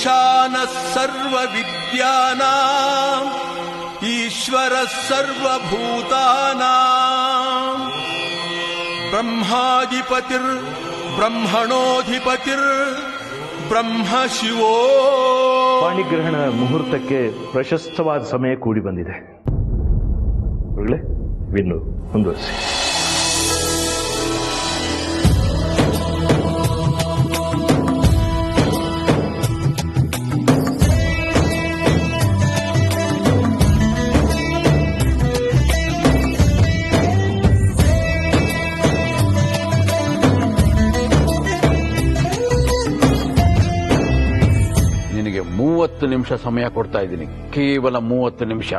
ಈಶಾನಃ ಸರ್ವವಿದ್ಯಾನಾಂ ಈಶ್ವರಃ ಸರ್ವಭೂತಾನಾಂ ಬ್ರಹ್ಮಾಧಿಪತಿರ್ ಬ್ರಹ್ಮಣೋಧಿಪತಿರ್ ಬ್ರಹ್ಮ ಶಿವೋ. ಪಾಣಿಗ್ರಹಣ ಮುಹೂರ್ತಕ್ಕೆ ಪ್ರಶಸ್ತವಾದ ಸಮಯ ಕೂಡಿ ಬಂದಿದೆ. ವಿನ್ನು ಮುಂದುವರಿಸಿ. ನಿನಗೆ 30 ನಿಮಿಷ ಸಮಯ ಕೊಡ್ತಾ ಇದ್ದೀನಿ, ಕೇವಲ 30 ನಿಮಿಷ.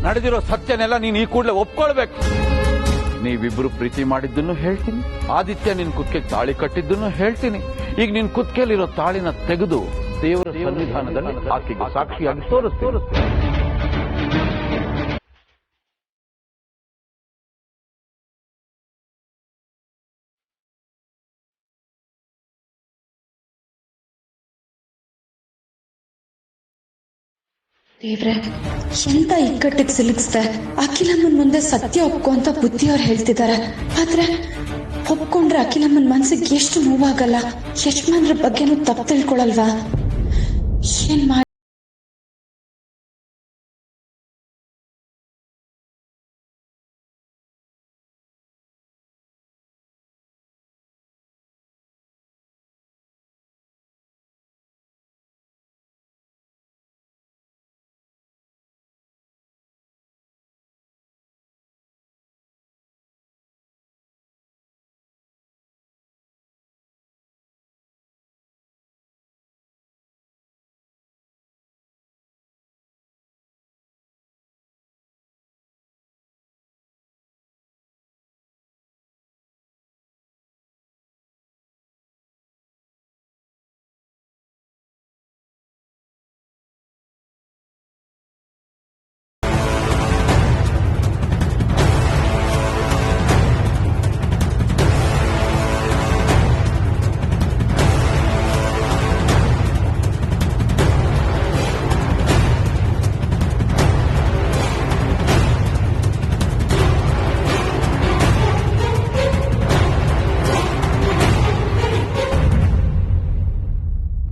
ನಡೆದಿರೋ ಸತ್ಯನೆಲ್ಲ ನೀನು ಈ ಕೂಡಲೇ ಒಪ್ಕೊಳ್ಬೇಕು. ನೀವಿಬ್ರು ಪ್ರೀತಿ ಮಾಡಿದ್ದನ್ನು ಹೇಳ್ತೀನಿ, ಆದಿತ್ಯ ನಿನ್ ಕುತ್ತಿಗೆ ತಾಳಿ ಕಟ್ಟಿದ್ದನ್ನು ಹೇಳ್ತೀನಿ. ಈಗ ನಿನ್ ಕುತ್ತಿಗೆಯಲ್ಲಿರೋ ತಾಳಿನ ತೆಗೆದು ದೇವರ ಸನ್ನಿಧಾನದಲ್ಲಿ ಆಕೆಗೆ ಸಾಕ್ಷಿಯಾಗಿ ತೋರಿಸ್ತೀನಿ. ದೇವ್ರೆ, ಎಂತ ಇಕ್ಕಟ್ಟಿಗೆ ಸಿಲುಕಿಸ್ದೆ. ಅಖಿಲಮ್ಮನ್ ಮುಂದೆ ಸತ್ಯ ಒಪ್ಕೊ ಅಂತ ಬುದ್ಧಿಯವ್ರು ಹೇಳ್ತಿದ್ದಾರೆ. ಆದ್ರೆ ಒಪ್ಕೊಂಡ್ರೆ ಅಖಿಲಮ್ಮನ್ ಮನ್ಸಿಗೆ ಎಷ್ಟು ನೋವಾಗಲ್ಲ? ಯಜಮಾನ್ರ ಬಗ್ಗೆನೂ ತಪ್ಪು ತಿಳ್ಕೊಳಲ್ವಾ? ಏನ್ ಮಾಡಿ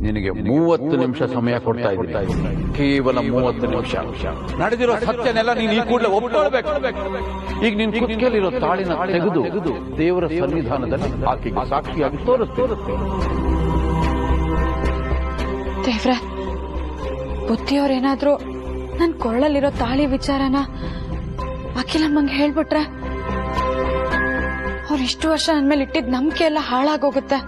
ನಿನಗೆ 30 ನಿಮಿಷ ಸಮಯ ಕೊಡ್ತಾ ಇದ್ದೀನಿ, ಕೇವಲ 30 ನಿಮಿಷ. ನಡೆದಿರೋ ಸತ್ಯನೆಲ್ಲ ನೀನು ಈ ಕೂಡಲೇ ಒಪ್ಕೊಳ್ಬೇಕು. ಈಗ ನಿನ್ ಕುತ್ತಿಗೆಯಲ್ಲಿರೋ ತಾಳಿನ ತೆಗೆದು ದೇವರ ಸನ್ನಿಧಾನದಲ್ಲಿ ಆಕೆಗೆ ಸಾಕ್ಷಿಯಾಗಿ ತೋರಿಸ್ತೀನಿ. ದೇವ್ರೆ, ಬುದ್ಧಿಯವ್ರೇನಾದ್ರೂ ನನ್ ಕೊಳ್ಳಲ್ಲಿರೋ ತಾಳಿ ವಿಚಾರನ ಅಖಿಲಮ್ಮಂಗೆ ಹೇಳ್ಬಿಟ್ರೆ ಅವ್ರು ಇಷ್ಟು ವರ್ಷ ನನ್ ಮೇಲೆ ಇಟ್ಟಿದ್ ನಂಬಿಕೆ ಎಲ್ಲ ಹಾಳಾಗೋಗುತ್ತೆ.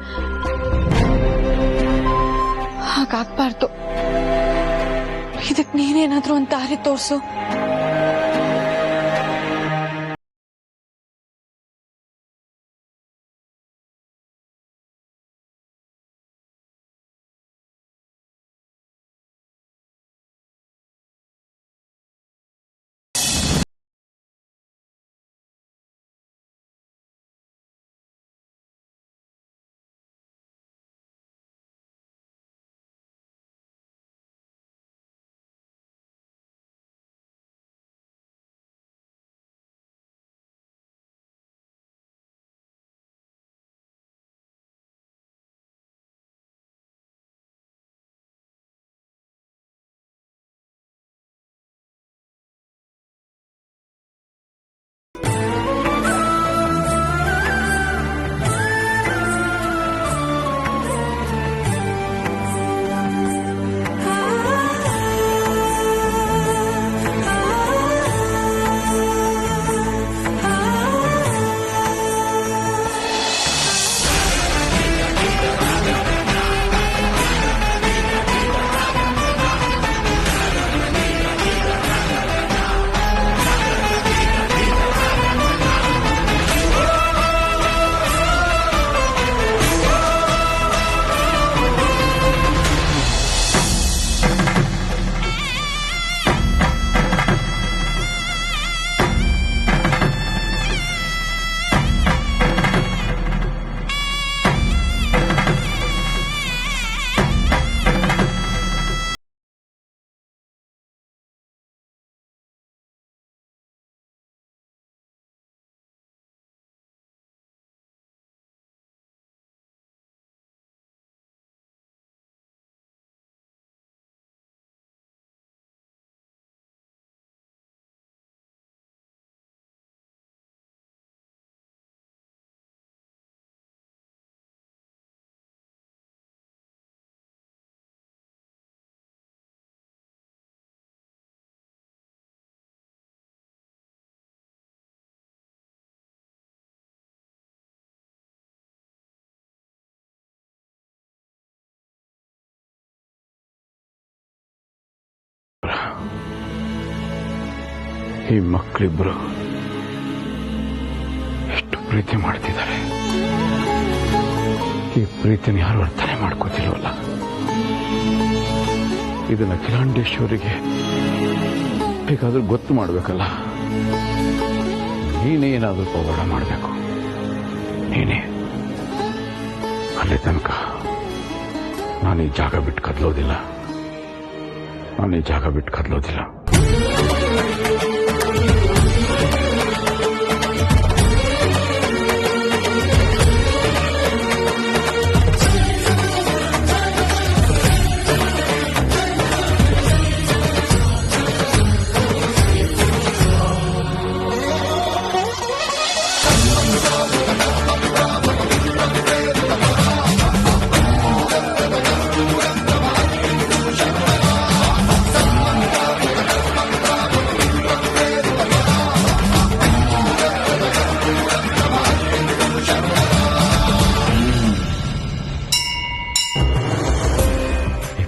ಹಾಗಾಗ್ಬಾರ್ದು. ಇದಕ್ ನೀನೇನಾದ್ರೂ ಒಂದು ದಾರಿ ತೋರ್ಸು. ಈ ಮಕ್ಕಳಿಬ್ರು ಎಷ್ಟು ಪ್ರೀತಿ ಮಾಡ್ತಿದ್ದಾರೆ. ಈ ಪ್ರೀತಿನ ಯಾರು ಅರ್ಥನೆ ಮಾಡ್ಕೋತಿಲ್ವಲ್ಲ. ಇದನ್ನ ಅಖಿಲಾಂಡೇಶ್ವರಿಗೆ ಹೇಗಾದ್ರೂ ಗೊತ್ತು ಮಾಡ್ಬೇಕಲ್ಲ. ನೀನೇ ಏನಾದ್ರೂ ಪವಾಡ ಮಾಡಬೇಕು. ನೀನೇ. ಅಲ್ಲಿ ತನಕ ನಾನು ಈ ಜಾಗ ಬಿಟ್ಟು ಕದಲೋದಿಲ್ಲ.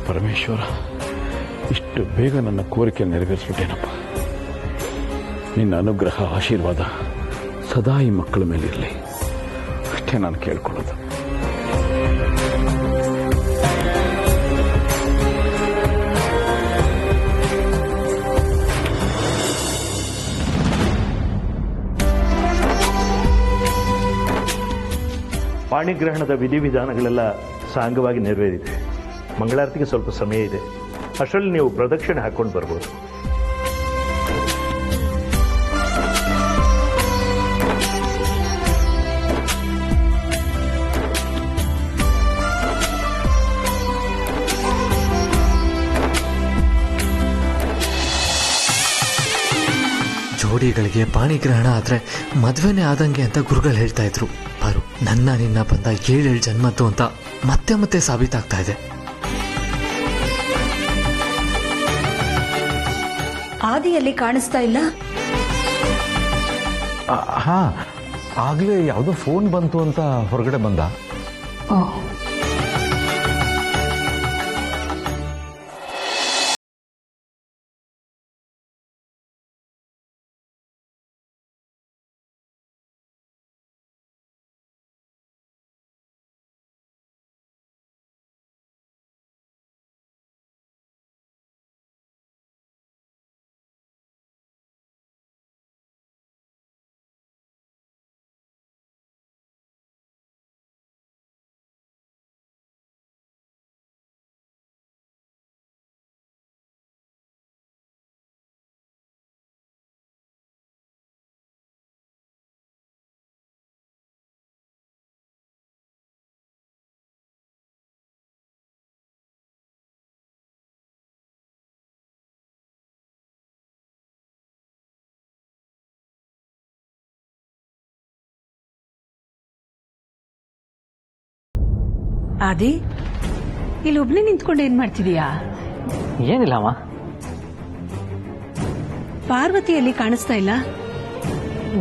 ಪರಮೇಶ್ವರ, ಇಷ್ಟು ಬೇಗ ನನ್ನ ಕೋರಿಕೆ ನೆರವೇರಿಸ್ಬಿಟ್ಟೇನಪ್ಪ. ನಿನ್ನ ಅನುಗ್ರಹ, ಆಶೀರ್ವಾದ ಸದಾ ಈ ಮಕ್ಕಳ ಮೇಲಿರಲಿ. ಅಷ್ಟೇ ನಾನು ಕೇಳ್ಕೊಳ್ಳೋದು. ಪಾಣಿಗ್ರಹಣದ ವಿಧಿವಿಧಾನಗಳೆಲ್ಲ ಸಾಂಗವಾಗಿ ನೆರವೇರಿದೆ. ಮಂಗಳಾರತಿಗೆ ಸ್ವಲ್ಪ ಸಮಯ ಇದೆ. ಅಷ್ಟರಲ್ಲಿ ನೀವು ಪ್ರದಕ್ಷಿಣೆ ಹಾಕೊಂಡು ಬರ್ಬೋದು. ಜೋಡಿಗಳಿಗೆ ಪಾಣಿಗ್ರಹಣ ಆದ್ರೆ ಮದ್ವೆನೇ ಆದಂಗೆ ಅಂತ ಗುರುಗಳು ಹೇಳ್ತಾ ಇದ್ರು. ಪಾರು, ನನ್ನ ನಿನ್ನ ಬಂದ 7 ಜನ್ಮದ್ದು ಅಂತ ಮತ್ತೆ ಮತ್ತೆ ಸಾಬೀತಾಗ್ತಾ ಇದೆ. ಆದಿಯಲ್ಲಿ ಕಾಣಿಸ್ತಾ ಇಲ್ಲ. ಹಾ, ಆಗ್ಲೇ ಯಾವುದೋ ಫೋನ್ ಬಂತು ಅಂತ ಹೊರಗಡೆ ಬಂದ. ಆದಿ, ಇಲ್ಲಿ ಒಬ್ನೇ ನಿಂತ್ಕೊಂಡು ಏನ್ ಮಾಡ್ತಿದೀಯಾ? ಏನಿಲ್ಲಮ್ಮ. ಪಾರ್ವತಿಯಲ್ಲಿ ಕಾಣಿಸ್ತಾ ಇಲ್ಲ.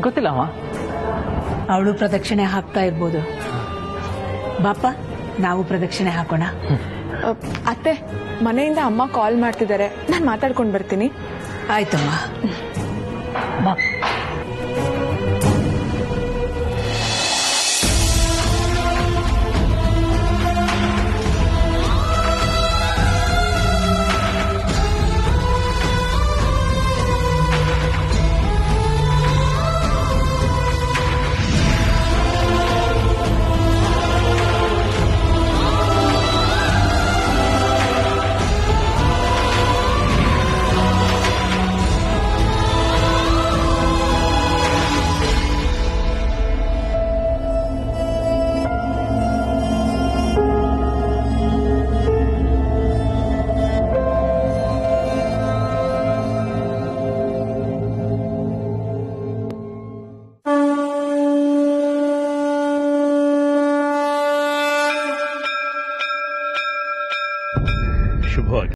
ಗೊತ್ತಿಲ್ಲಮ್ಮ. ಅವಳು ಪ್ರದಕ್ಷಿಣೆ ಹಾಕ್ತಾ ಇರ್ಬೋದು. ಬಾಪ, ನಾವು ಪ್ರದಕ್ಷಿಣೆ ಹಾಕೋಣ. ಅತ್ತೆ, ಮನೆಯಿಂದ ಅಮ್ಮ ಕಾಲ್ ಮಾಡ್ತಿದ್ದಾರೆ, ನಾನು ಮಾತಾಡ್ಕೊಂಡು ಬರ್ತೀನಿ. ಆಯ್ತಮ್ಮ, ಬಾ. ಶುಭವಾಗಿ.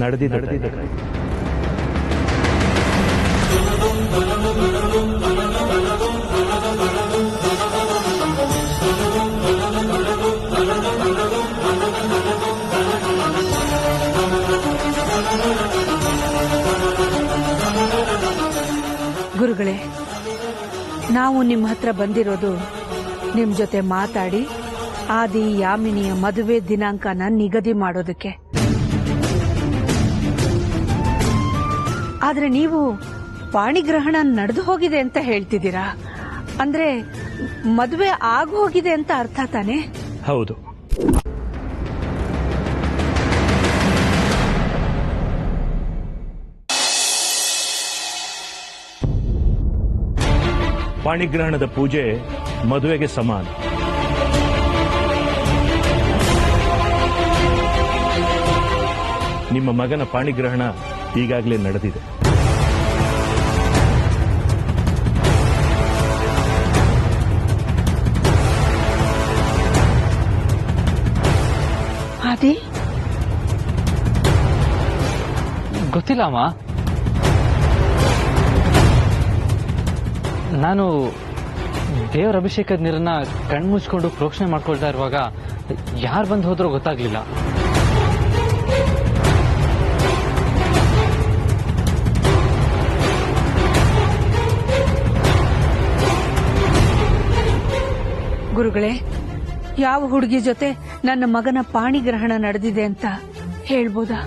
ನಡೆದಿದೆ. ಗುರುಗಳೇ, ನಾವು ನಿಮ್ಮ ಹತ್ರ ಬಂದಿರೋದು ನಿಮ್ ಜೊತೆ ಮಾತಾಡಿ ಆದಿ ಯಾಮಿನಿಯ ಮದುವೆ ದಿನಾಂಕನ ನಿಗದಿ ಮಾಡೋದಕ್ಕೆ. ಆದ್ರೆ ನೀವು ಪಾಣಿಗ್ರಹಣ ನಡೆದು ಹೋಗಿದೆ ಅಂತ ಹೇಳ್ತಿದ್ದೀರಾ. ಅಂದ್ರೆ ಮದುವೆ ಆಗೋಗಿದೆ ಅಂತ ಅರ್ಥ ತಾನೆ? ಹೌದು. ಪಾಣಿಗ್ರಹಣದ ಪೂಜೆ ಮದುವೆಗೆ ಸಮಾನ. ನಿಮ್ಮ ಮಗನ ಪಾಣಿಗ್ರಹಣ ಈಗಾಗಲೇ ನಡೆದಿದೆ. ಆದಿ, ಗೊತ್ತಿಲ್ಲ ಅಮ್ಮ. ನಾನು ದೇವರ ಅಭಿಷೇಕದ ನೀರನ್ನ ಕಣ್ಮುಚ್ಕೊಂಡು ಪ್ರೋಕ್ಷಣೆ ಮಾಡ್ಕೊಳ್ತಾ ಇರುವಾಗ ಯಾರು ಬಂದು ಹೋದ್ರೋ ಗೊತ್ತಾಗ್ಲಿಲ್ಲ. ಗುರುಗಳೇ, ಯಾವ ಹುಡುಗಿ ಜೊತೆ ನನ್ನ ಮಗನ ಪಾಣಿಗ್ರಹಣ ನಡೆದಿದೆ ಅಂತ ಹೇಳ್ಬೋದಾ?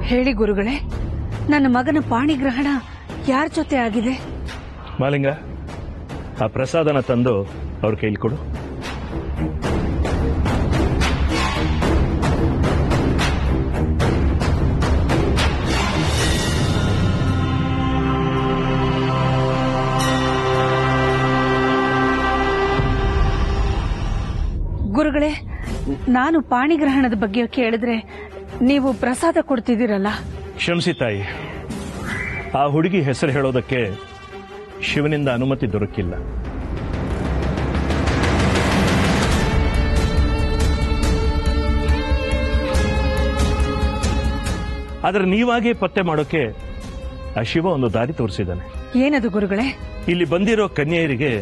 ಹೇಳಿ ಗುರುಗಳೇ, ನನ್ನ ಮಗನ ಪಾಣಿಗ್ರಹಣ ಯಾರ ಜೊತೆ ಆಗಿದೆ? ಮಾಲಿಂಗ, ಆ ಪ್ರಸಾದನ ತಂದು ಅವ್ರ ಕೈಲಿ ಕೊಡು. ಗುರುಗಳೇ, ನಾನು ಪಾಣಿಗ್ರಹಣದ ಬಗ್ಗೆ ಕೇಳಿದ್ರೆ ನೀವು ಪ್ರಸಾದ ಕೊಡ್ತಿದ್ದೀರಲ್ಲ? ಕ್ಷಮಿಸಿ ತಾಯಿ, ಆ ಹುಡುಗಿ ಹೆಸರು ಹೇಳೋದಕ್ಕೆ ಶಿವನಿಂದ ಅನುಮತಿ ದೊರಕಿಲ್ಲ. ಆದರೆ ನೀವಾಗೇ ಪತ್ತೆ ಮಾಡೋಕೆ ಆ ಶಿವ ಒಂದು ದಾರಿ ತೋರಿಸಿದ್ದಾನೆ. ಏನದು ಗುರುಗಳೇ? ಇಲ್ಲಿ ಬಂದಿರೋ ಕನ್ಯೆಯರಿಗೆ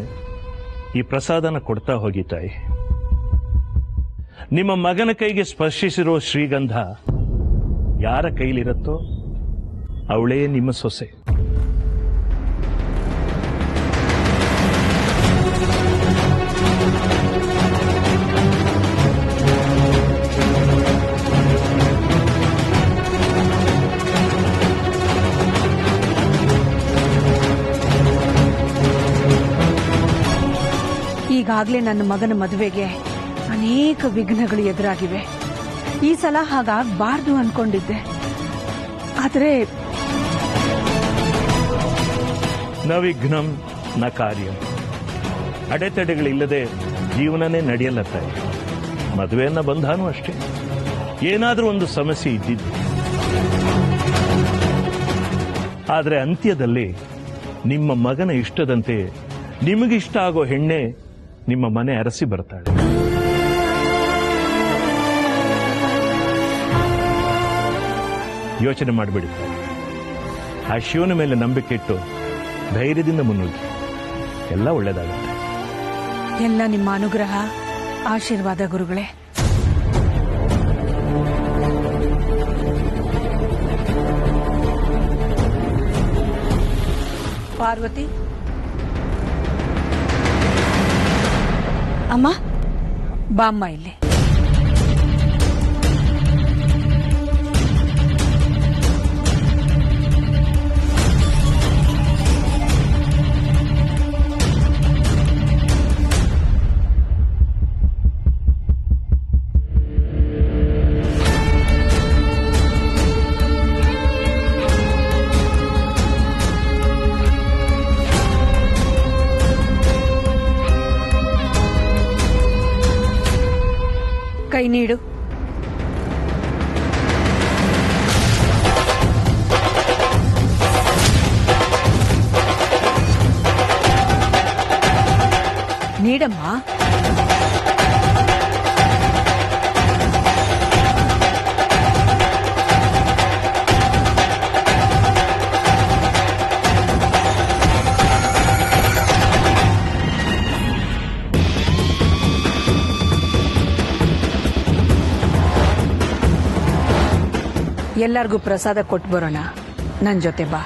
ಈ ಪ್ರಸಾದನ ಕೊಡ್ತಾ ಹೋಗಿ ತಾಯಿ. ನಿಮ್ಮ ಮಗನ ಕೈಗೆ ಸ್ಪರ್ಶಿಸಿರೋ ಶ್ರೀಗಂಧ ಯಾರ ಕೈಲಿರುತ್ತೋ ಅವಳೇ ನಿಮ್ಮ ಸೊಸೆ. ಈಗಾಗಲೇ ನನ್ನ ಮಗನ ಮದುವೆಗೆ ಅನೇಕ ವಿಘ್ನಗಳು ಎದುರಾಗಿವೆ. ಈ ಸಲ ಹಾಗಾಗಬಾರ್ದು ಅನ್ಕೊಂಡಿದ್ದೆ. ಆದರೆ ನ ವಿಘ್ನಂ ನ ಕಾರ್ಯಂ. ಅಡೆತಡೆಗಳಿಲ್ಲದೆ ಜೀವನನೇ ನಡೆಯಲ್ಲ ತಾಯಿ. ಮದುವೆಯನ್ನ ಬಂಧಾನೂ ಅಷ್ಟೇ. ಏನಾದರೂ ಒಂದು ಸಮಸ್ಯೆ ಇದ್ದಿದ್ದು, ಆದರೆ ಅಂತ್ಯದಲ್ಲಿ ನಿಮ್ಮ ಮಗನ ಇಷ್ಟದಂತೆ ನಿಮಗಿಷ್ಟ ಆಗೋ ಹೆಣ್ಣೆ ನಿಮ್ಮ ಮನೆ ಅರಸಿ ಬರ್ತಾಳೆ. ಯೋಚನೆ ಮಾಡಿಬಿಡಿ. ಆ ಶಿವನ ಮೇಲೆ ನಂಬಿಕೆ ಇಟ್ಟು ಧೈರ್ಯದಿಂದ ಮುನ್ನುಗ್ಗಿ, ಎಲ್ಲ ಒಳ್ಳೇದಾಗುತ್ತೆ. ಎಲ್ಲ ನಿಮ್ಮ ಅನುಗ್ರಹ, ಆಶೀರ್ವಾದ ಗುರುಗಳೇ. ಪಾರ್ವತಿ, ಅಮ್ಮ ಬಾಮ್ಮ ಇಲ್ಲಿ. ಕೈ ನೀಡು. ನೀಡಮ್ಮ. ಎಲ್ಲರಿಗೂ ಪ್ರಸಾದ ಕೊಟ್ಟು ಬರೋಣ. ನನ್ ಜೊತೆ ಬಾ.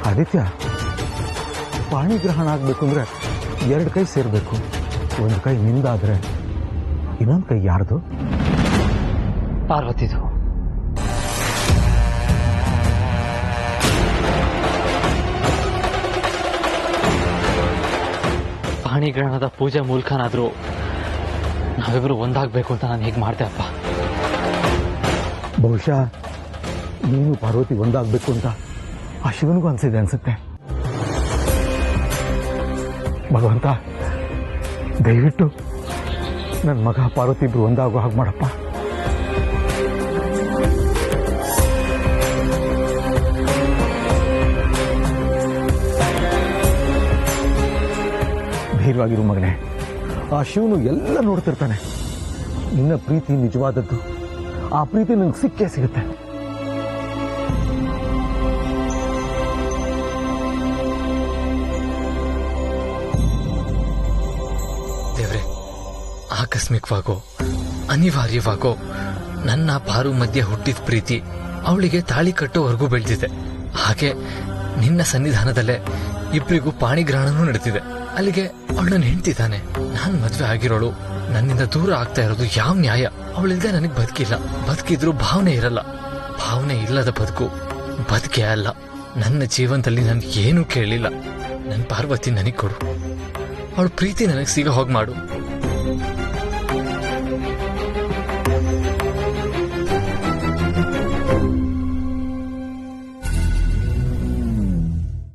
ಆದಿತ್ಯ, ಪಾಣಿಗ್ರಹಣ ಆಗ್ಬೇಕು ಅಂದ್ರೆ 2 ಕೈ ಸೇರ್ಬೇಕು. ಒಂದು ಕೈ ನಿಂದಾದ್ರೆ ಇನ್ನೊಂದು ಕೈ ಯಾರ್ದು? ಪಾರ್ವತಿದು. ಪಾಣಿಗ್ರಹಣದ ಪೂಜೆ ಮೂಲಕನಾದ್ರೂ ನಾವಿಬ್ರು ಒಂದಾಗಬೇಕು ಅಂತ ನಾನು ಹೇಗೆ ಮಾಡ್ದೆ ಅಪ್ಪ? ಬಹುಶಃ ನೀನು ಪಾರ್ವತಿ ಒಂದಾಗಬೇಕು ಅಂತ ಆ ಶಿವನಿಗೂ ಅನ್ಸಿದೆ ಅನ್ಸುತ್ತೆ. ಭಗವಂತ, ದಯವಿಟ್ಟು ನನ್ನ ಮಗ ಪಾರ್ವತಿ ಇಬ್ರು ಒಂದಾಗೋ ಹಾಗೆ ಮಾಡಪ್ಪ. ಧೈರ್ಯವಾಗಿರು ಮಗನೇ. ಆ ಶಿವನು ಎಲ್ಲ ನೋಡ್ತಿರ್ತಾನೆ. ನಿನ್ನ ಪ್ರೀತಿ ನಿಜವಾದದ್ದು. ಆ ಪ್ರೀತಿ ನಿನಗೆ ಸಿಕ್ಕೇ ಸಿಗುತ್ತೆ. ದೇವ್ರೆ, ಆಕಸ್ಮಿಕವಾಗೋ ಅನಿವಾರ್ಯವಾಗೋ ನನ್ನ ಪಾರು ಮಧ್ಯೆ ಹುಟ್ಟಿದ ಪ್ರೀತಿ ಅವಳಿಗೆ ತಾಳಿ ಕಟ್ಟೋವರೆಗೂ ಬೆಳೆದಿದೆ. ಹಾಗೆ ನಿನ್ನ ಸನ್ನಿಧಾನದಲ್ಲೇ ಇಬ್ಬರಿಗೂ ಪಾಣಿಗ್ರಹಣನೂ ನಡೆದಿದೆ. ಅಲ್ಲಿಗೆ ಅವಳನ್ನ ಹೆಂಡ್ತಿದ್ದಾನೆ. ನಾನ್ ಮದ್ವೆ ಆಗಿರೋಳು ನನ್ನಿಂದ ದೂರ ಆಗ್ತಾ ಇರೋದು ಯಾವ ನ್ಯಾಯ? ಅವಳಿಲ್ದೆ ನನಗೆ ಬದುಕಿಲ್ಲ. ಬದುಕಿದ್ರೂ ಭಾವನೆ ಇರಲ್ಲ. ಭಾವನೆ ಇಲ್ಲದ ಬದುಕು ಬದುಕೇ ಅಲ್ಲ. ನನ್ನ ಜೀವನದಲ್ಲಿ ನಾನು ಏನೂ ಕೇಳಿಲ್ಲ. ನನ್ನ ಪಾರ್ವತಿ ನನಗೆ ಕೊಡು. ಅವಳ ಪ್ರೀತಿ ನನಗೆ ಸಿಗೋ ಹೋಗಿ ಮಾಡು.